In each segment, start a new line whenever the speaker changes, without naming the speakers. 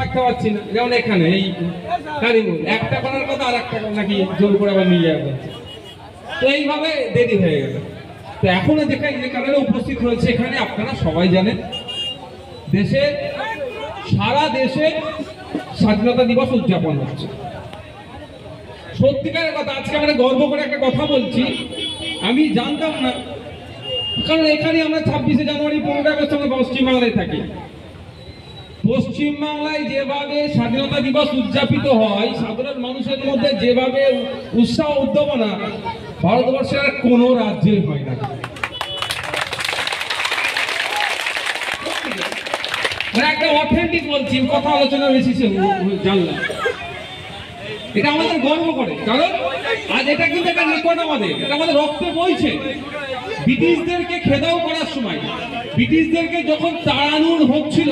রাখতে পারছি না, যেমন এখানে এই কারিমুল একটা করার কথা আর একটা নাকি জোর করে আবার নিয়ে যাবে। তো এইভাবে দেরি হয়ে গেল। তো এখনো যে কারণে উপস্থিত হয়েছে এখানে, আপনারা সবাই জানেন দেশে, সারা দেশে স্বাধীনতা দিবস উদযাপন হচ্ছে। সত্যিকারের কথা, আজকে আমরা গর্ব করে একটা কথা বলছি, আমি জানতাম না, কারণ এখানে আমরা 26শে জানুয়ারি 15 আগস্ট আমরা পশ্চিমবাংলায় থাকি। পশ্চিমবাংলায় যেভাবে স্বাধীনতা দিবস উদযাপিত হয়, সাধারণ মানুষের মধ্যে যেভাবে উৎসাহ উদ্দীপনা, ভারতবর্ষের আর কোনো রাজ্যে হয় না। একটা অথেন্টিক বলছি, কথা আলোচনা বেশি জানলাম, এটা আমাদের গর্ব করে, কারণ আজ এটা কিন্তু একটা রেকর্ড আমাদের, এটা আমাদের রক্তে বইছে। ব্রিটিশদেরকে খেদাও করার সময়, ব্রিটিশদেরকে যখন তাড়ানোর হচ্ছিল,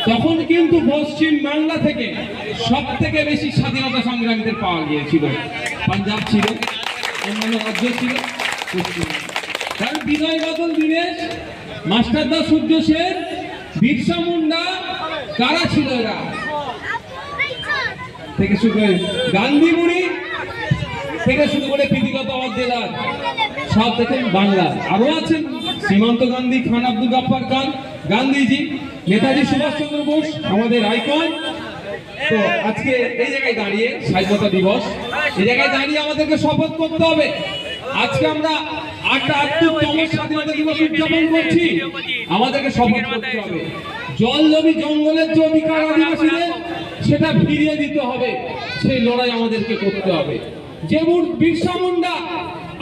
তখন কিন্তু পশ্চিম বাংলা থেকে সব থেকে বেশি স্বাধীনতা সংগ্রামীদের পাওয়া গিয়েছিল। পাঞ্জাব ছিল, অন্যান্য রাজ্য ছিল, কারণ বিনয় বাদল দীনেশ, মাস্টারদা সূর্য সেন, বিরসা মুন্ডা, কারা ছিল এরা থেকে শুরু করে গান্ধী মুড়ি থেকে শুরু করে প্রীতিলতা ওয়াদ্দেদার, সব দেখেন বাংলা। আরো আছেন সীমান্ত গান্ধী, খান আব্দুল গাফফার খান, গান্ধীজি, নেতাজি সুভাষচন্দ্র বোস, আমাদের আইকন। তো আজকে এই জায়গায় দাঁড়িয়ে স্বাধীনতা দিবস, এই জায়গায় দাঁড়িয়ে আমাদেরকে শপথ করতে হবে। আজকে আমরা ৭৮তম স্বাধীনতা দিবস উদযাপন করছি, আমাদেরকে শপথ করতে হবে জল জমি জঙ্গলের যে অধিকার আদিবাসীদের, সেটা ফিরিয়ে দিতে হবে। সেই লড়াই আমাদেরকে করতে হবে। যেমন বিরসা মুন্ডা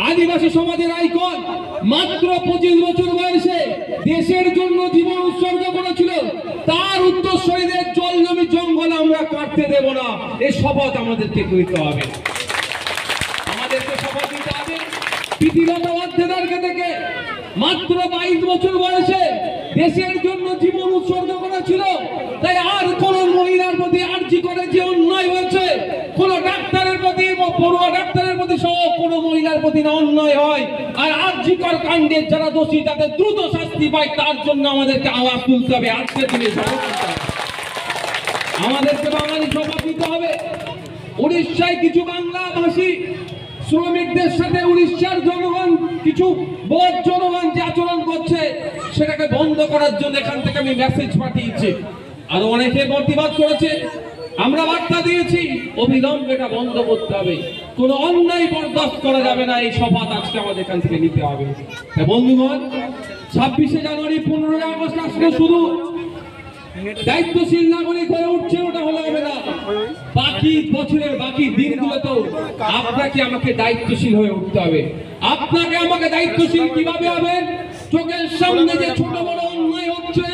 আদিবাসী সমাজের আইকন, মাত্র 25 বছর বয়সে দেশের জন্য জীবন উৎসর্গ করেছিল, তার উত্তরসূরিদের জল জমি জঙ্গল আমরা কাটতে দেব না, এই শপথ আমাদেরকে করতে হবে। আমাদেরকে শপথ নিতে হবে। প্রীতিলতা ওয়াদ্দেদারকে থেকে মাত্র 22 বছর বয়সে দেশের জন্য জীবন উৎসর্গ করেছিল, তাই আর কোন মহিলার প্রতি আর্জি করে যে অন্যায় হয়েছে, কোন ডাক্তারের প্রতি, পড়ুয়া ডাক্তারের প্রতি সহ কোন মহিলার প্রতি না অন্যায় হয়, আর আর্জিকর কাণ্ডের যারা দোষী তাদের দ্রুত শাস্তি পায়, তার জন্য আমাদেরকে আওয়াজ তুলতে হবে। আজকের দিনে আমাদেরকে বাঙালি শপথ নিতে হবে। উড়িষ্যায় কিছু বাংলাভাষী শ্রমিকদের সাথে উড়িষ্যার জনগণ, কিছু বড় জনগণ যে আচরণ করছে, সেটাকে বন্ধ করার জন্য এখান থেকে আমি মেসেজ পাঠিয়েছি। আরো অনেকে প্রতিবাদ করেছে, আমরা বার্তা দিয়েছি, অবিলম্বে এটা বন্ধ করতে হবে, কোনো অন্যায় বরদাস্ত করা যাবে না। এই শপথ আজকে আমাদের এখান থেকে নিতে হবে। বন্ধুগণ, 26শে জানুয়ারি 15 আগস্ট আসলে শুধু দায়িত্বশীল নাগরিক হয়ে উঠছে, ওটা হলে হবে না। বাকি বছরের বাকি দিনগুলোতেও আপনাকে আমাকে দায়িত্বশীল হয়ে উঠতে হবে। আপনাকে আমাকে দায়িত্বশীল কিভাবে হবে? চোখের সামনে যে ছোট বড় অন্যায় হচ্ছে,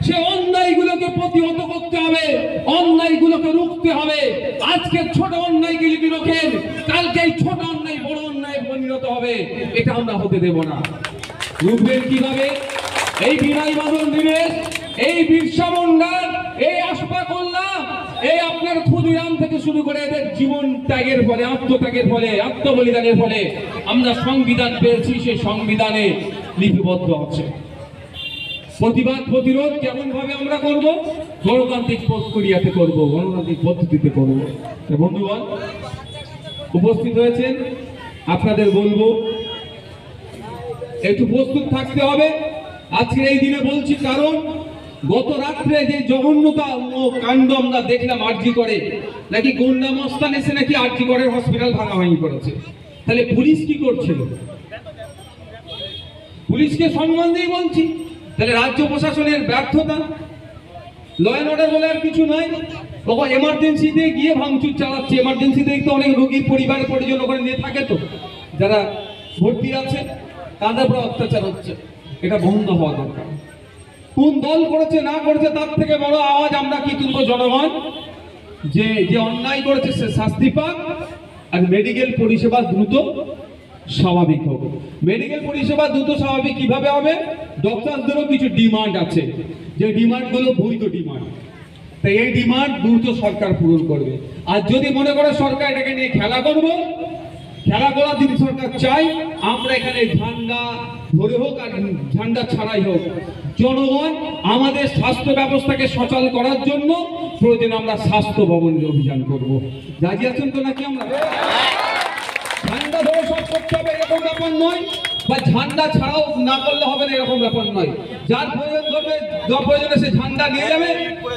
সে অন্যায়গুলোকে প্রতিহত করতে হবে, অন্যায়গুলোকে রুখতে হবে। আজকে ছোট অন্যায়গুলোকে রোখেন, কালকে এই ছোট অন্যায় বড় অন্যায় পরিণত হবে, এটা আমরা হতে দেব না। রুখবেন কিভাবে? এই বিনয় বাদল দীনেশ, এই বিরসা মুন্ডা, এই আশফাকুল্লাহ, এই আপনার ক্ষুদিরাম থেকে শুরু করে এদের জীবন ত্যাগের ফলে, আত্মত্যাগের ফলে, আত্মবলিদানের ফলে আমরা সংবিধান পেয়েছি। সেই সংবিধানে লিপিবদ্ধ আছে। প্রতিবাদ প্রতিরোধ কেমন ভাবে আমরা করব? গণতান্ত্রিক প্রক্রিয়াতে করব, গণতান্ত্রিক পদ্ধতিতে করব। বন্ধুগণ উপস্থিত হয়েছেন, আপনাদের বলবো একটু প্রস্তুত থাকতে হবে। আজকের এই দিনে বলছি কারণ গত রাত্রে যে জঘন্যতা ও কাণ্ড আমরা দেখলাম আরজি করে, নাকি গুন্ডা মস্তান এসে নাকি আরজি করের হসপিটাল ভাঙাভাঙি করেছে। তাহলে পুলিশ কি করছিল? পুলিশকে সম্মান দিয়ে বলছি, তাহলে রাজ্য প্রশাসনের ব্যর্থতা, ল অ্যান্ড অর্ডার বলে আর কিছু নয়। তখন এমার্জেন্সিতে গিয়ে ভাঙচুর চালাচ্ছে। এমার্জেন্সিতে তো অনেক রোগীর পরিবার পরিজন ওখানে নিয়ে থাকে, তো যারা ভর্তি আছে তাদের উপর অত্যাচার হচ্ছে, এটা বন্ধ হওয়া দরকার। কোন দল করেছে না করেছে তার থেকে বড় আওয়াজ আমরা কি তুলবো? জনগণ যে যে অন্যায় করেছে সে শাস্তি পাক, আর মেডিকেল পরিষেবা দ্রুত স্বাভাবিক হবে। মেডিকেল পরিষেবা দ্রুত স্বাভাবিক কিভাবে হবে? ডক্টরদেরও কিছু ডিমান্ড আছে, যে ডিমান্ডগুলো বৈধ ডিমান্ড, তাই এই ডিমান্ড দ্রুত সরকার পূরণ করবে। আর যদি মনে করে সরকার এটাকে নিয়ে খেলা করবো, খেলা করার যদি সরকার চাই, আমরা এখানে ঝান্ডা ধরে হোক আর ঝান্ডা ছাড়াই হোক, জনগণ আমাদের স্বাস্থ্য ব্যবস্থাকে সচল করার জন্য প্রয়োজন আমরা স্বাস্থ্য ভবনের অভিযান করব। রাজি আছেন তো নাকি? আমরা ঝান্ডা ধরে সব করতে হবে এরকম ব্যাপার নয়, বা ঝান্ডা ছাড়াও না করলে হবে না এরকম ব্যাপার নয়। যার প্রয়োজন করবে, যার প্রয়োজনে সে ঝান্ডা নিয়ে যাবে,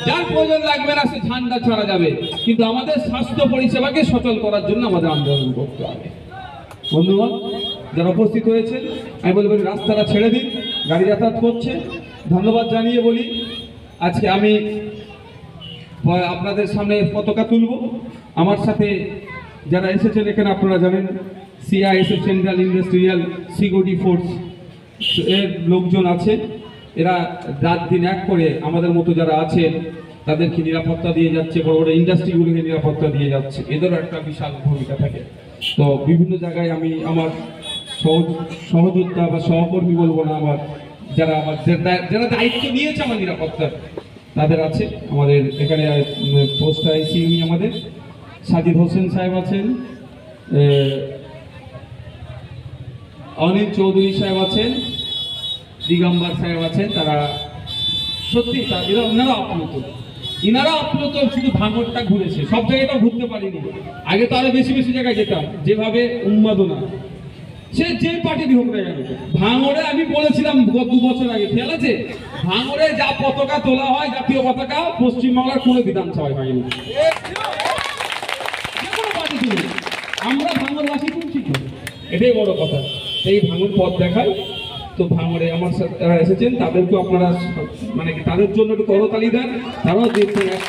যার প্রয়োজন লাগবে না সে ঝান্ডা ছাড়া যাবে, কিন্তু আমাদের স্বাস্থ্য পরিষেবাকে সচল করার জন্য আমাদের আন্দোলন করতে হবে। বন্ধুগণ যারা উপস্থিত হয়েছে, আমি বলবেন রাস্তাটা ছেড়ে দিন, গাড়ি যাতায়াত করছে। ধন্যবাদ জানিয়ে বলি, আজকে আমি আপনাদের সামনে পতাকা তুলব। আমার সাথে যারা এসেছেন এখানে আপনারা জানেন CISF central industrial security force এর লোকজন আছে। এরা রাত দিন এক করে আমাদের মতো যারা আছেন তাদেরকে নিরাপত্তা দিয়ে যাচ্ছে, বড় বড় ইন্ডাস্ট্রিগুলোকে নিরাপত্তা দিয়ে যাচ্ছে। এদেরও একটা বিশাল ভূমিকা থাকে। তো বিভিন্ন জায়গায় আমি আমার সহযোদ্ধা বা সহকর্মী বলবো না, আমার যারা দায়িত্ব নিয়েছে আমার নিরাপত্তার, তাদের আছে। আমাদের এখানে পোস্ট আইসি উনি আমাদের সাজিদ হোসেন সাহেব আছেন, অনিল চৌধুরী সাহেব আছেন, দিগম্বর সাহেব আছেন। তারা সত্যি ইনারা আপ্লুত শুধু ভাঙড়টা ঘুরেছে, সব জায়গাটা ঘুরতে পারিনি। আগে তো আরো বেশি বেশি জায়গায় যেতাম। যেভাবে উন্মাদনা সে যে পার্টি হোক না কেন, ভাঙড়ে আমি বলেছিলাম 2 বছর আগে, খেয়াল আছে? ভাঙড়ে যা পতাকা তোলা হয় জাতীয় পতাকা পশ্চিমবাংলার কোনো বিধানসভায় হয়নি। আমরা ভাঙড়বাসী তুলছি, এটাই বড় কথা। এই ভাঙড় পথ দেখায়। তো ভাঙড়ে আমার সাথে যারা এসেছেন তাদেরকেও আপনারা মানে কি তাদের জন্য একটু করতালি দেন, তারাও দেখছেন 100